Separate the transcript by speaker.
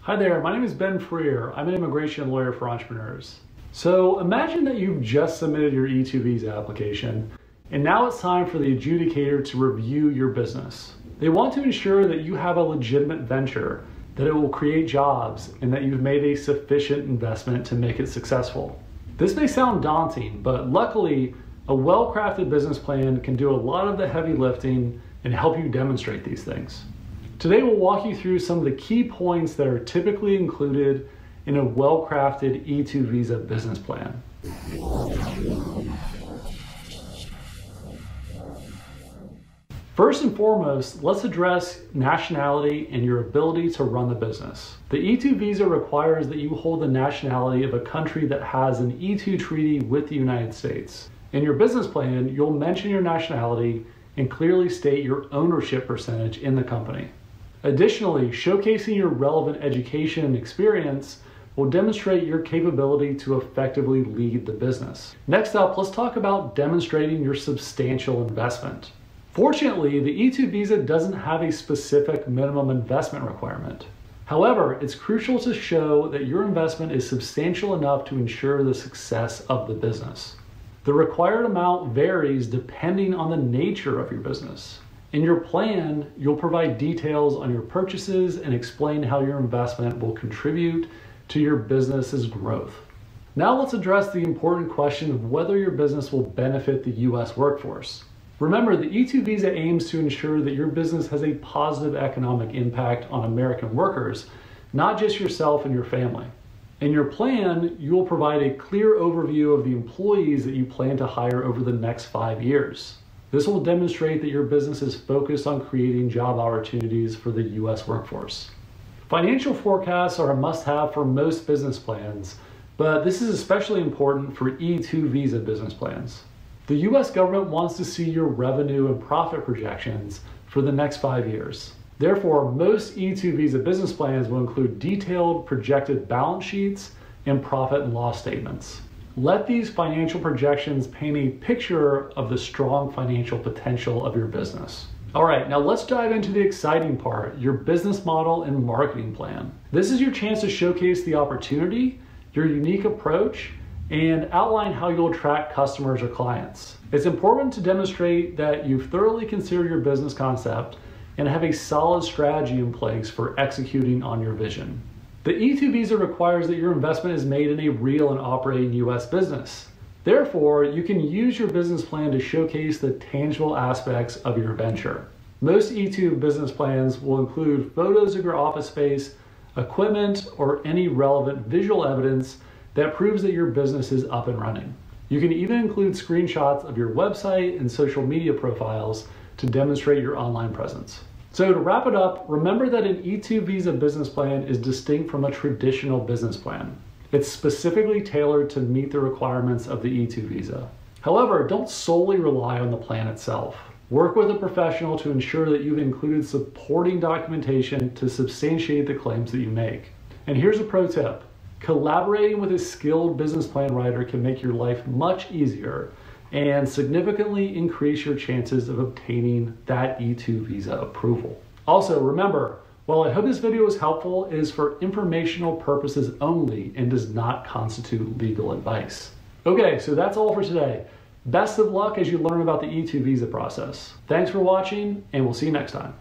Speaker 1: Hi there, my name is Ben Freer. I'm an immigration lawyer for entrepreneurs. So imagine that you've just submitted your E-2 visa application, and now it's time for the adjudicator to review your business. They want to ensure that you have a legitimate venture, that it will create jobs, and that you've made a sufficient investment to make it successful. This may sound daunting, but luckily, a well-crafted business plan can do a lot of the heavy lifting and help you demonstrate these things. Today we'll walk you through some of the key points that are typically included in a well-crafted E-2 visa business plan. First and foremost, let's address nationality and your ability to run the business. The E-2 visa requires that you hold the nationality of a country that has an E-2 treaty with the United States. In your business plan, you'll mention your nationality and clearly state your ownership percentage in the company. Additionally, showcasing your relevant education and experience will demonstrate your capability to effectively lead the business. Next up, let's talk about demonstrating your substantial investment. Fortunately, the E-2 visa doesn't have a specific minimum investment requirement. However, it's crucial to show that your investment is substantial enough to ensure the success of the business. The required amount varies depending on the nature of your business. In your plan, you'll provide details on your purchases and explain how your investment will contribute to your business's growth. Now let's address the important question of whether your business will benefit the U.S. workforce. Remember, the E-2 visa aims to ensure that your business has a positive economic impact on American workers, not just yourself and your family. In your plan, you will provide a clear overview of the employees that you plan to hire over the next 5 years. This will demonstrate that your business is focused on creating job opportunities for the U.S. workforce. Financial forecasts are a must-have for most business plans, but this is especially important for E-2 visa business plans. The U.S. government wants to see your revenue and profit projections for the next 5 years. Therefore, most E-2 visa business plans will include detailed projected balance sheets and profit and loss statements. Let these financial projections paint a picture of the strong financial potential of your business. All right, now let's dive into the exciting part, your business model and marketing plan. This is your chance to showcase the opportunity, your unique approach, and outline how you'll attract customers or clients. It's important to demonstrate that you've thoroughly considered your business concept and have a solid strategy in place for executing on your vision. The E-2 visa requires that your investment is made in a real and operating U.S. business. Therefore, you can use your business plan to showcase the tangible aspects of your venture. Most E-2 business plans will include photos of your office space, equipment, or any relevant visual evidence that proves that your business is up and running. You can even include screenshots of your website and social media profiles to demonstrate your online presence. So to wrap it up, remember that an E-2 visa business plan is distinct from a traditional business plan. It's specifically tailored to meet the requirements of the E-2 visa. However, don't solely rely on the plan itself. Work with a professional to ensure that you've included supporting documentation to substantiate the claims that you make. And here's a pro tip. Collaborating with a skilled business plan writer can make your life much easier and significantly increase your chances of obtaining that E-2 visa approval. Also, remember, while I hope this video was helpful, it is for informational purposes only and does not constitute legal advice. Okay, so that's all for today. Best of luck as you learn about the E-2 visa process. Thanks for watching, and we'll see you next time.